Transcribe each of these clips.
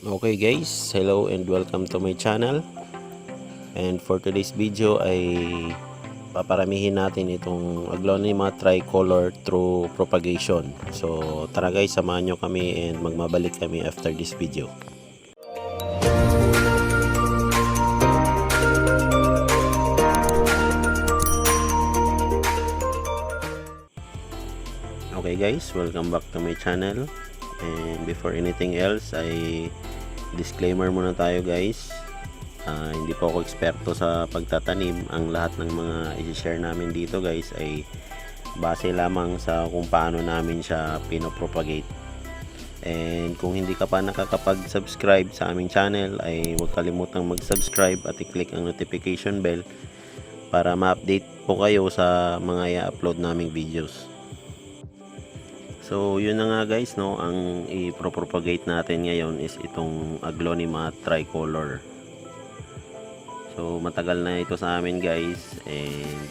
Okay guys, hello and welcome to my channel. And for today's video ay paparamihin natin itong Aglonema tricolor through propagation. So tara guys, samahan nyo kami and magmabalik kami after this video. Okay guys, welcome back to my channel. And before anything else ay disclaimer muna tayo guys. Hindi po ako eksperto sa pagtatanim. Ang lahat ng mga i-share namin dito guys ay base lamang sa kung paano namin siya pinopropagate. And kung hindi ka pa nakakapag-subscribe sa aming channel ay huwag kalimutang mag-subscribe at i-click ang notification bell para ma-update po kayo sa mga i-upload naming videos. So yun na nga guys, no, ang i-propagate natin ngayon is itong Aglonema tricolor. So matagal na ito sa amin guys, and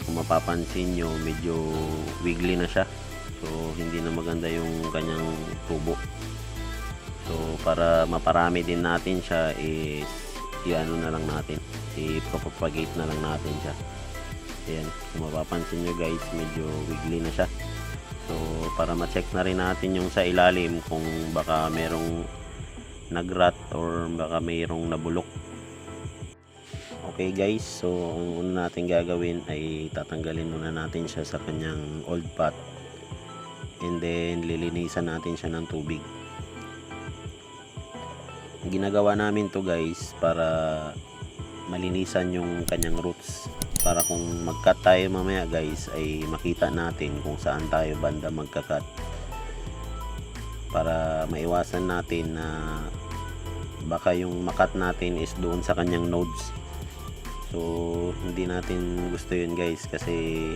kung mapapansin nyo medyo wiggly na siya. So hindi na maganda yung kanyang tubo. So para maparami din natin siya is i-ano na lang natin, i-propagate na lang natin siya. Ayan, kung mapapansin nyo guys medyo wiggly na siya. So para ma-check na rin natin yung sa ilalim kung baka merong nag-rot or baka mayroong nabulok. Okay guys, so ang una natin gagawin ay tatanggalin muna natin siya sa kanyang old pot, and then lilinisan natin siya ng tubig. Ginagawa namin to guys para malinisan yung kanyang roots, para kung mag-cut tayo mamaya guys ay makita natin kung saan tayo banda magka-cut, para maiwasan natin na baka yung makat natin is doon sa kanyang nodes. So hindi natin gusto yun guys, kasi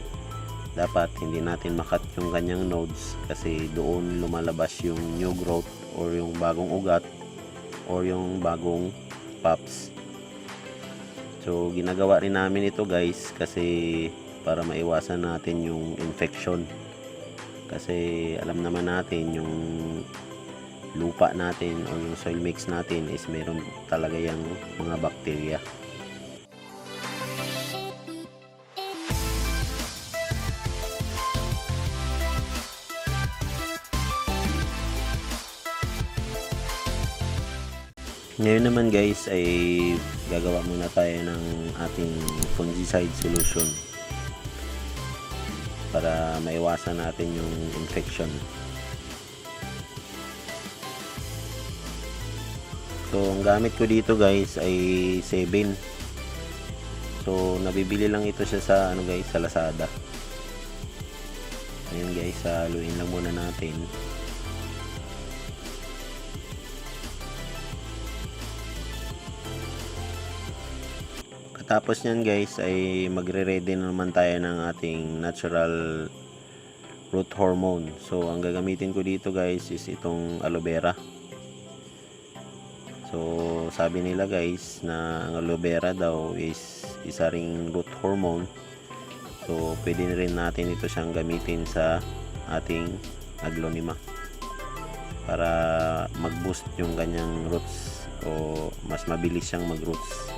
dapat hindi natin makat yung kanyang nodes, kasi doon lumalabas yung new growth or yung bagong ugat or yung bagong pops. So ginagawa rin namin ito guys kasi para maiwasan natin yung infection, kasi alam naman natin yung lupa natin o yung soil mix natin is meron talaga yung mga bakterya. Ngayon naman guys ay gagawa muna tayo ng ating fungicide solution para maiwasan natin yung infection. So ang gamit ko dito guys ay 7. So nabibili lang ito siya sa ano guys, sa Lazada. Ayan guys, haluin lang muna natin. Tapos nyan guys ay magre-ready na naman tayo ng ating natural root hormone. So ang gagamitin ko dito guys is itong aloe vera. So sabi nila guys na ang aloe vera daw is isa ring root hormone. So pwede rin natin ito siyang gamitin sa ating Aglonema para mag-boost yung kanyang roots o mas mabilis siyang mag-roots.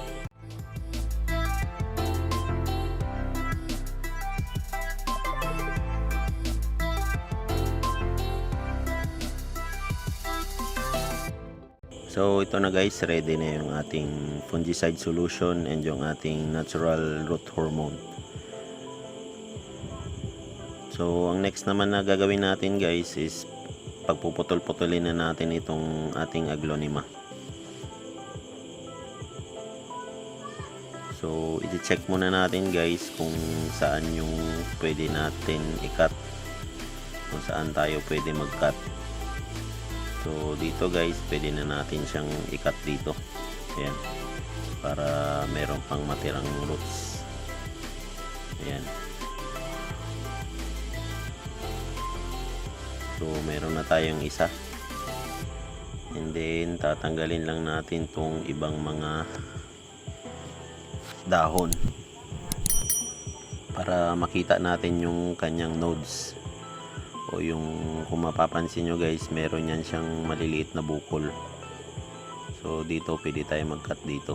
So ito na guys, ready na yung ating fungicide solution and yung ating natural root hormone. So ang next naman na gagawin natin guys is pagpuputol-putulin na natin itong ating Aglonema. So i-check muna natin guys kung saan yung pwede natin i-cut, kung saan tayo pwede mag-cut. So dito guys pwede na natin siyang i-cut dito. Ayan, para meron pang matirang roots. Ayan. So meron na tayong isa, and then tatanggalin lang natin tong ibang mga dahon para makita natin yung kanyang nodes, o yung kung mapapansin nyo guys meron yan siyang maliliit na bukol. So dito pwede tayo mag-cut dito.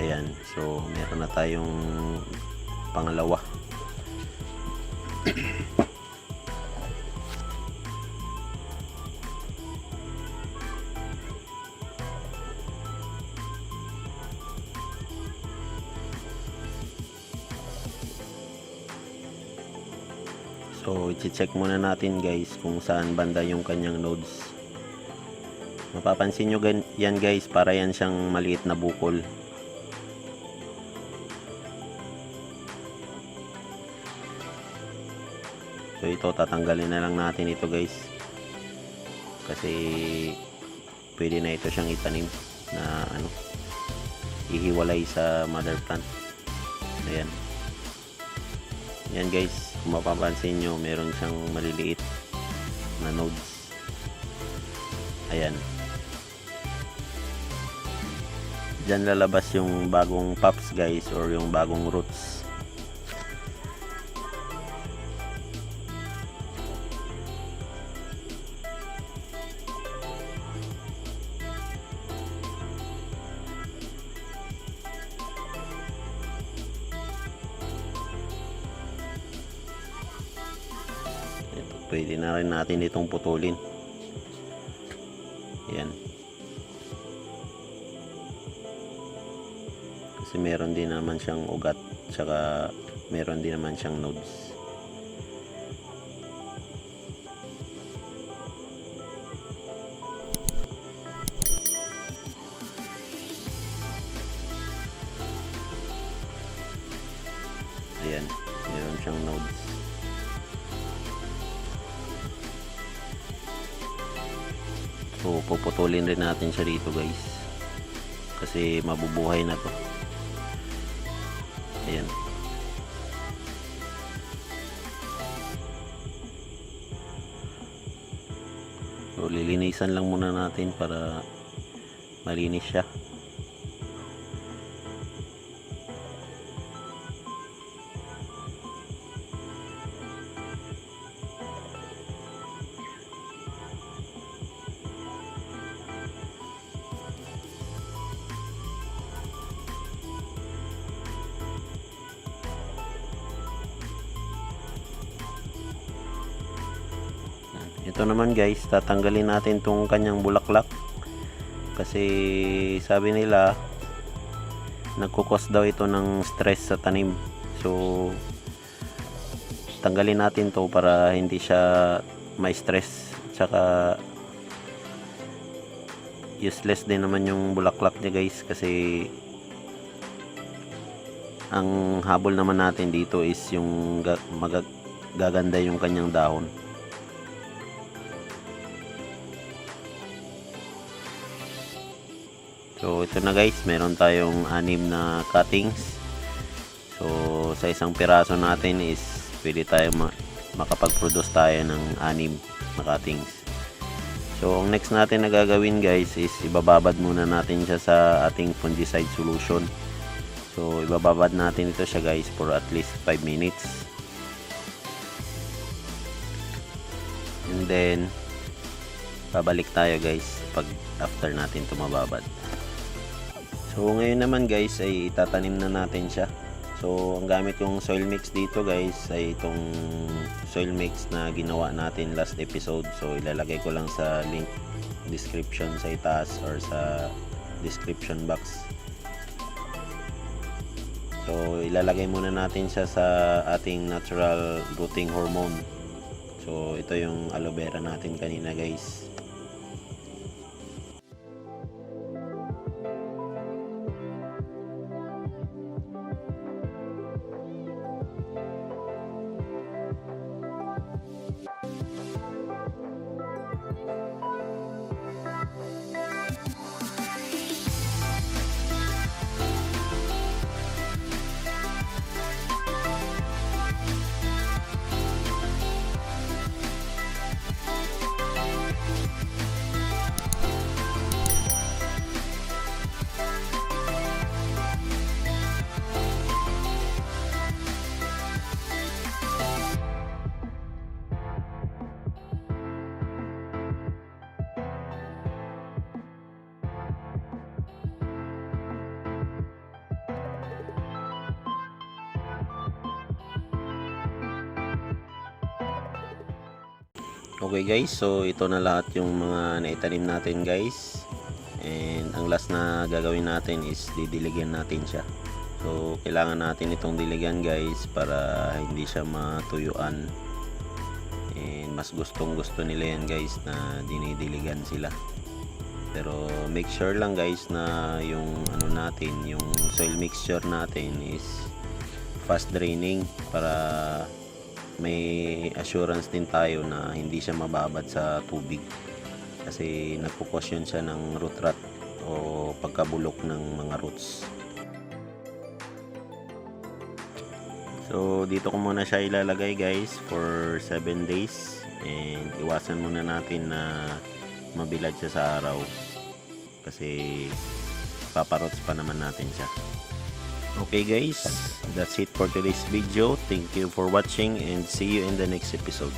Ayan, so meron na tayong pangalawa. So i-check muna natin guys kung saan banda yung kanyang nodes. Mapapansin nyo yan guys, para yan siyang maliit na bukol. So ito, tatanggalin na lang natin ito guys, kasi pwede na ito siyang itanim na ihiwalay sa mother plant. Ayan. Yan guys, kung mapapansin nyo, meron siyang maliliit na nodes. Ayan. Diyan lalabas yung bagong pops guys, or yung bagong roots. Pwede na rin natin itong putulin. Ayan. Kasi meron din naman siyang ugat, tsaka meron din naman siyang nodes. Ayan, meron siyang nodes. So puputulin rin natin siya dito guys, kasi mabubuhay na to. Ayan. So lilinisan lang muna natin para malinis siya. Ito naman guys, tatanggalin natin tong kanyang bulaklak, kasi sabi nila nagkukos daw ito ng stress sa tanim. So tanggalin natin to para hindi siya may stress, tsaka useless din naman yung bulaklak niya guys, kasi ang habol naman natin dito is yung gaganda yung kanyang dahon. So ito na guys, meron tayong 6 na cuttings. So sa isang piraso natin is pwede tayo makapag-produce tayo ng 6 na cuttings. So ang next natin na gagawin guys is ibababad muna natin siya sa ating fungicide solution. So ibababad natin ito siya guys for at least 5 minutes. And then babalik tayo guys pag after natin ito mababad. So ngayon naman guys ay itatanim na natin siya. So ang gamit kong soil mix dito guys ay itong soil mix na ginawa natin last episode. So ilalagay ko lang sa link description sa itaas or sa description box. So ilalagay muna natin siya sa ating natural rooting hormone. So ito yung aloe vera natin kanina guys. Okay guys, so ito na lahat yung mga naitanim natin guys. And ang last na gagawin natin is didiligan natin siya. So kailangan natin itong diligan guys para hindi siya matuyuan. And mas gustong gusto nila yan guys na dinidiligan sila. Pero make sure lang guys na yung ano natin, yung soil mixture natin is fast draining para may assurance din tayo na hindi siya mababad sa tubig kasi nagpo-cause siya ng root rot o pagkabulok ng mga roots. So dito ko muna siya ilalagay guys for 7 days and iwasan muna natin na mabilad siya sa araw kasi paparots pa naman natin siya. Okay guys, that's it for today's video. Thank you for watching and see you in the next episode.